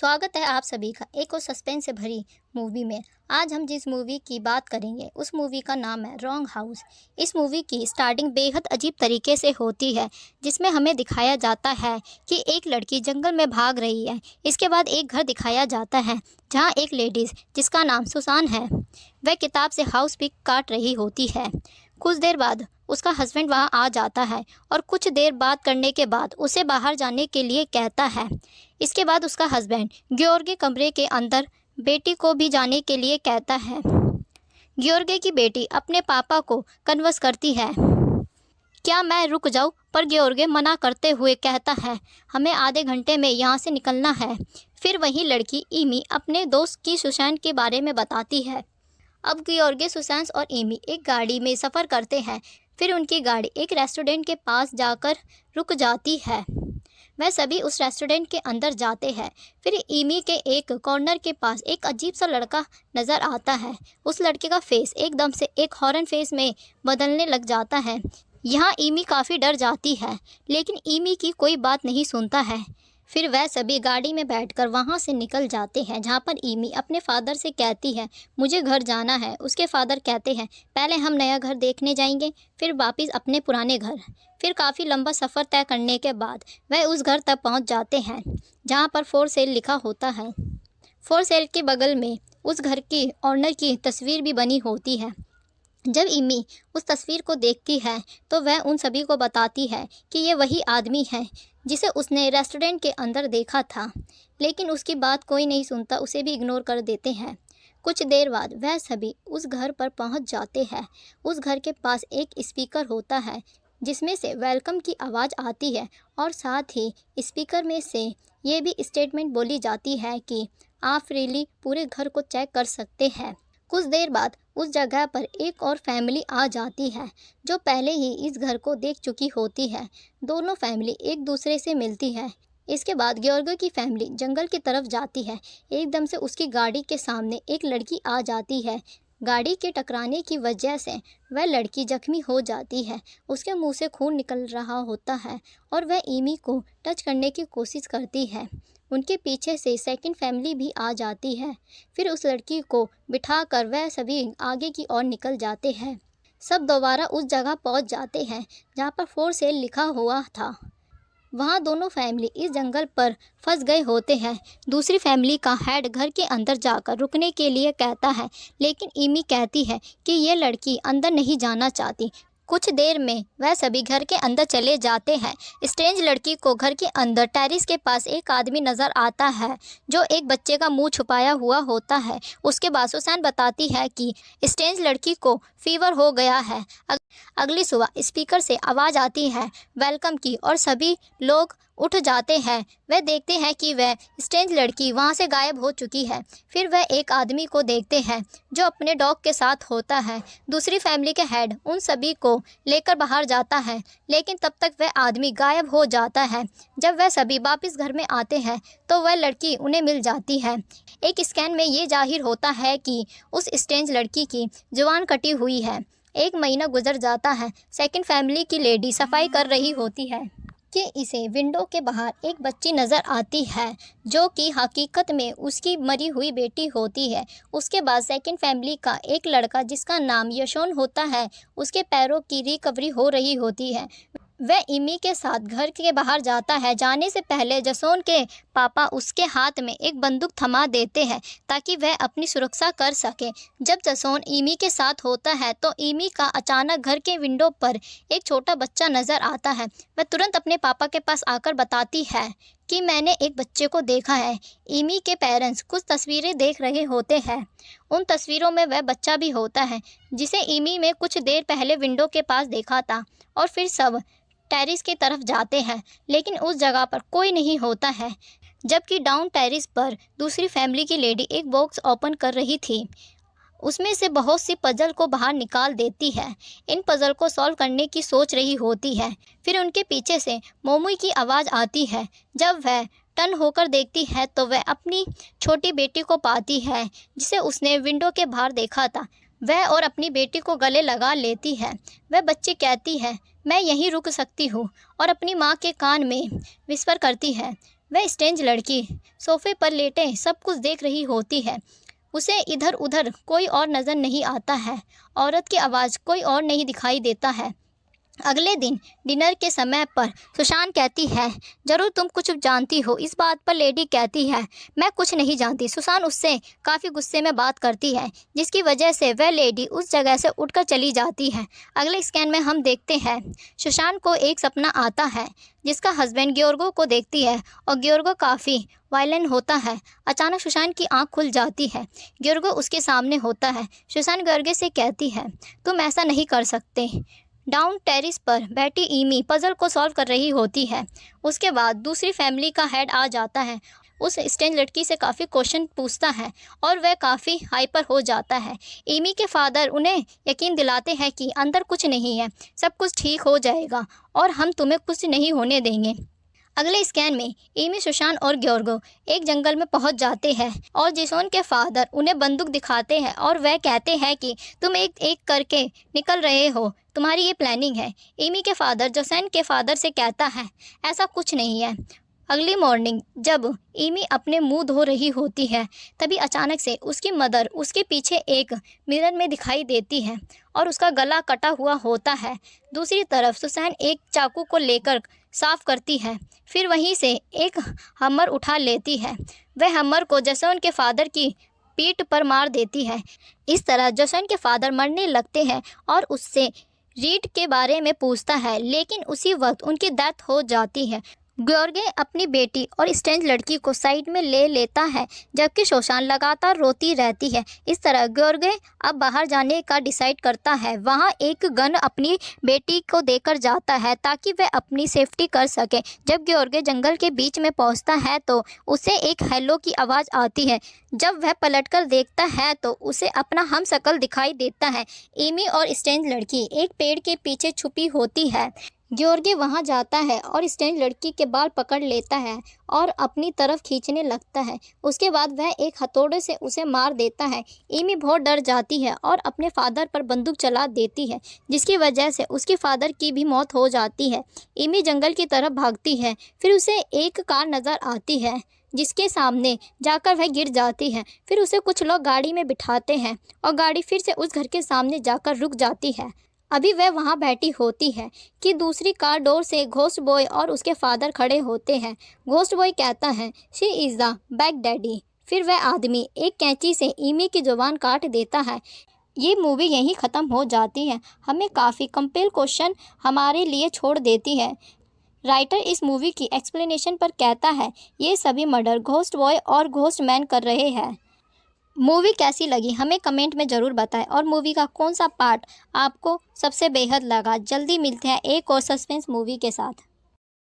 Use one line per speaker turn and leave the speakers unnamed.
स्वागत है आप सभी का एक और सस्पेंस से भरी मूवी में। आज हम जिस मूवी की बात करेंगे उस मूवी का नाम है रॉन्ग हाउस। इस मूवी की स्टार्टिंग बेहद अजीब तरीके से होती है, जिसमें हमें दिखाया जाता है कि एक लड़की जंगल में भाग रही है। इसके बाद एक घर दिखाया जाता है जहां एक लेडीज़ जिसका नाम सुसान है, वह किताब से हाउस पिक काट रही होती है। कुछ देर बाद उसका हस्बैंड वहां आ जाता है और कुछ देर बात करने के बाद उसे बाहर जाने के लिए कहता है। इसके बाद उसका हस्बैंड ग्योर्गे कमरे के अंदर बेटी को भी जाने के लिए कहता है। ग्योर्गे की बेटी अपने पापा को कन्विंस करती है क्या मैं रुक जाऊं, पर ग्योर्गे मना करते हुए कहता है हमें आधे घंटे में यहाँ से निकलना है। फिर वही लड़की ईमी अपने दोस्त की सुसान के बारे में बताती है। अब ग्योर्गे, सुसान और ईमी एक गाड़ी में सफ़र करते हैं। फिर उनकी गाड़ी एक रेस्टोरेंट के पास जाकर रुक जाती है। वह सभी उस रेस्टोरेंट के अंदर जाते हैं। फिर ईमी के एक कॉर्नर के पास एक अजीब सा लड़का नज़र आता है। उस लड़के का फेस एकदम से एक हॉरर फेस में बदलने लग जाता है। यहाँ ईमी काफ़ी डर जाती है, लेकिन ईमी की कोई बात नहीं सुनता है। फिर वह सभी गाड़ी में बैठकर वहाँ से निकल जाते हैं, जहाँ पर ईमी अपने फादर से कहती है मुझे घर जाना है। उसके फादर कहते हैं पहले हम नया घर देखने जाएंगे, फिर वापस अपने पुराने घर। फिर काफ़ी लंबा सफ़र तय करने के बाद वह उस घर तक पहुँच जाते हैं जहाँ पर फॉर सेल लिखा होता है। फॉर सेल के बगल में उस घर की ऑनर की तस्वीर भी बनी होती है। जब ईमी उस तस्वीर को देखती है तो वह उन सभी को बताती है कि ये वही आदमी है जिसे उसने रेस्टोरेंट के अंदर देखा था, लेकिन उसकी बात कोई नहीं सुनता, उसे भी इग्नोर कर देते हैं। कुछ देर बाद वह सभी उस घर पर पहुंच जाते हैं। उस घर के पास एक स्पीकर होता है जिसमें से वेलकम की आवाज़ आती है और साथ ही स्पीकर में से ये भी स्टेटमेंट बोली जाती है कि आप फ्रीली पूरे घर को चेक कर सकते हैं। कुछ देर बाद उस जगह पर एक और फैमिली आ जाती है जो पहले ही इस घर को देख चुकी होती है। दोनों फैमिली एक दूसरे से मिलती है। इसके बाद ग्योर्गे की फैमिली जंगल की तरफ जाती है। एकदम से उसकी गाड़ी के सामने एक लड़की आ जाती है। गाड़ी के टकराने की वजह से वह लड़की जख्मी हो जाती है। उसके मुंह से खून निकल रहा होता है और वह ईमी को टच करने की कोशिश करती है। उनके पीछे से सेकंड फैमिली भी आ जाती है। फिर उस लड़की को बिठाकर वह सभी आगे की ओर निकल जाते हैं। सब दोबारा उस जगह पहुंच जाते हैं जहां पर फॉर सेल लिखा हुआ था। वहाँ दोनों फैमिली इस जंगल पर फंस गए होते हैं। दूसरी फैमिली का हेड घर के अंदर जाकर रुकने के लिए कहता है, लेकिन ईमी कहती है कि ये लड़की अंदर नहीं जाना चाहती। कुछ देर में वह सभी घर के अंदर चले जाते हैं। स्ट्रेंज लड़की को घर के अंदर टेरिस के पास एक आदमी नज़र आता है जो एक बच्चे का मुंह छुपाया हुआ होता है। उसके बाद सुसान बताती है कि स्ट्रेंज लड़की को फीवर हो गया है। अगली सुबह स्पीकर से आवाज़ आती है वेलकम की और सभी लोग उठ जाते हैं। वह देखते हैं कि वह स्ट्रेंज लड़की वहां से गायब हो चुकी है। फिर वह एक आदमी को देखते हैं जो अपने डॉग के साथ होता है। दूसरी फैमिली के हेड उन सभी को लेकर बाहर जाता है, लेकिन तब तक वह आदमी गायब हो जाता है। जब वह सभी वापस घर में आते हैं तो वह लड़की उन्हें मिल जाती है। एक स्कैन में ये जाहिर होता है कि उस स्ट्रेंज लड़की की जुबान कटी हुई है। एक महीना गुजर जाता है। सेकंड फैमिली की लेडी सफाई कर रही होती है कि इसे विंडो के बाहर एक बच्ची नज़र आती है जो कि हकीकत में उसकी मरी हुई बेटी होती है। उसके बाद सेकंड फैमिली का एक लड़का जिसका नाम यशोन होता है, उसके पैरों की रिकवरी हो रही होती है। वह ईमी के साथ घर के बाहर जाता है। जाने से पहले जसोन के पापा उसके हाथ में एक बंदूक थमा देते हैं ताकि वह अपनी सुरक्षा कर सके। जब जसोन ईमी के साथ होता है तो ईमी का अचानक घर के विंडो पर एक छोटा बच्चा नज़र आता है। वह तुरंत अपने पापा के पास आकर बताती है कि मैंने एक बच्चे को देखा है। ईमी के पेरेंट्स कुछ तस्वीरें देख रहे होते हैं। उन तस्वीरों में वह बच्चा भी होता है जिसे ईमी में कुछ देर पहले विंडो के पास देखा था। और फिर सब टेरिस की तरफ जाते हैं, लेकिन उस जगह पर कोई नहीं होता है। जबकि डाउन टेरिस पर दूसरी फैमिली की लेडी एक बॉक्स ओपन कर रही थी। उसमें से बहुत सी पजल को बाहर निकाल देती है। इन पजल को सॉल्व करने की सोच रही होती है। फिर उनके पीछे से मोमुई की आवाज़ आती है। जब वह टर्न होकर देखती है तो वह अपनी छोटी बेटी को पाती है जिसे उसने विंडो के बाहर देखा था। वह और अपनी बेटी को गले लगा लेती है। वह बच्ची कहती है मैं यहीं रुक सकती हूँ और अपनी माँ के कान में विस्पर करती है वह स्ट्रेंज लड़की सोफे पर लेटे सब कुछ देख रही होती है। उसे इधर उधर कोई और नज़र नहीं आता है। औरत की आवाज़ कोई और नहीं दिखाई देता है। अगले दिन डिनर के समय पर सुशांत कहती है, ज़रूर तुम कुछ जानती हो। इस बात पर लेडी कहती है, मैं कुछ नहीं जानती। सुशांत उससे काफ़ी गुस्से में बात करती है, जिसकी वजह से वह लेडी उस जगह से उठकर चली जाती है। अगले स्कैन में हम देखते हैं सुशांत को एक सपना आता है जिसका हस्बैंड ग्योर्गो को देखती है और ग्योर्गो काफ़ी वायलेंट होता है। अचानक सुशांत की आंख खुल जाती है। ग्योर्गो उसके सामने होता है। सुशांत ग्योर्गो से कहती है, तुम ऐसा नहीं कर सकते। डाउन टेरिस पर बैठी ईमी पजल को सॉल्व कर रही होती है। उसके बाद दूसरी फैमिली का हेड आ जाता है। उस स्ट्रेंज लड़की से काफ़ी क्वेश्चन पूछता है और वह काफ़ी हाइपर हो जाता है। ईमी के फादर उन्हें यकीन दिलाते हैं कि अंदर कुछ नहीं है, सब कुछ ठीक हो जाएगा और हम तुम्हें कुछ नहीं होने देंगे। अगले स्कैन में ईमी, सुशांत और ग्योर्गो एक जंगल में पहुंच जाते हैं और जिसोन के फादर उन्हें बंदूक दिखाते हैं और वह कहते हैं कि तुम एक एक करके निकल रहे हो, तुम्हारी ये प्लानिंग है। ईमी के फादर जोसेन के फादर से कहता है, ऐसा कुछ नहीं है। अगली मॉर्निंग जब ईमी अपने मुंह धो रही होती है, तभी अचानक से उसकी मदर उसके पीछे एक मिरर में दिखाई देती है और उसका गला कटा हुआ होता है। दूसरी तरफ सुसैन एक चाकू को लेकर साफ करती है, फिर वहीं से एक हमर उठा लेती है। वह हमर को जसन के फादर की पीठ पर मार देती है। इस तरह जसन के फादर मरने लगते हैं और उससे रीड के बारे में पूछता है, लेकिन उसी वक्त उनकी डेथ हो जाती है। ग्योर्गे अपनी बेटी और स्ट्रेंज लड़की को साइड में ले लेता है, जबकि सुशांत लगातार रोती रहती है। इस तरह ग्योर्गे अब बाहर जाने का डिसाइड करता है। वहाँ एक गन अपनी बेटी को देकर जाता है ताकि वह अपनी सेफ्टी कर सके। जब ग्योर्गे जंगल के बीच में पहुँचता है तो उसे एक हेलो की आवाज़ आती है। जब वह पलटकर देखता है तो उसे अपना हमशक्ल दिखाई देता है। ईमी और स्ट्रेंज लड़की एक पेड़ के पीछे छुपी होती है। ग्योर्गे वहां जाता है और स्ट्रेंज लड़की के बाल पकड़ लेता है और अपनी तरफ खींचने लगता है। उसके बाद वह एक हथौड़े से उसे मार देता है। ईमी बहुत डर जाती है और अपने फादर पर बंदूक चला देती है, जिसकी वजह से उसके फादर की भी मौत हो जाती है। ईमी जंगल की तरफ भागती है, फिर उसे एक कार नज़र आती है जिसके सामने जाकर वह गिर जाती है। फिर उसे कुछ लोग गाड़ी में बिठाते हैं और गाड़ी फिर से उस घर के सामने जाकर रुक जाती है। अभी वह वहां बैठी होती है कि दूसरी कार डोर से घोस्ट बॉय और उसके फादर खड़े होते हैं। घोस्ट बॉय कहता है, she is the back daddy. फिर वह आदमी एक कैंची से ईमी की जुबान काट देता है। ये मूवी यहीं ख़त्म हो जाती है। हमें काफ़ी कंपेल क्वेश्चन हमारे लिए छोड़ देती है। राइटर इस मूवी की एक्सप्लेनेशन पर कहता है, ये सभी मर्डर घोस्ट बॉय और घोस्ट मैन कर रहे हैं। मूवी कैसी लगी हमें कमेंट में ज़रूर बताएं और मूवी का कौन सा पार्ट आपको सबसे बेहद लगा। जल्दी मिलते हैं एक और सस्पेंस मूवी के साथ।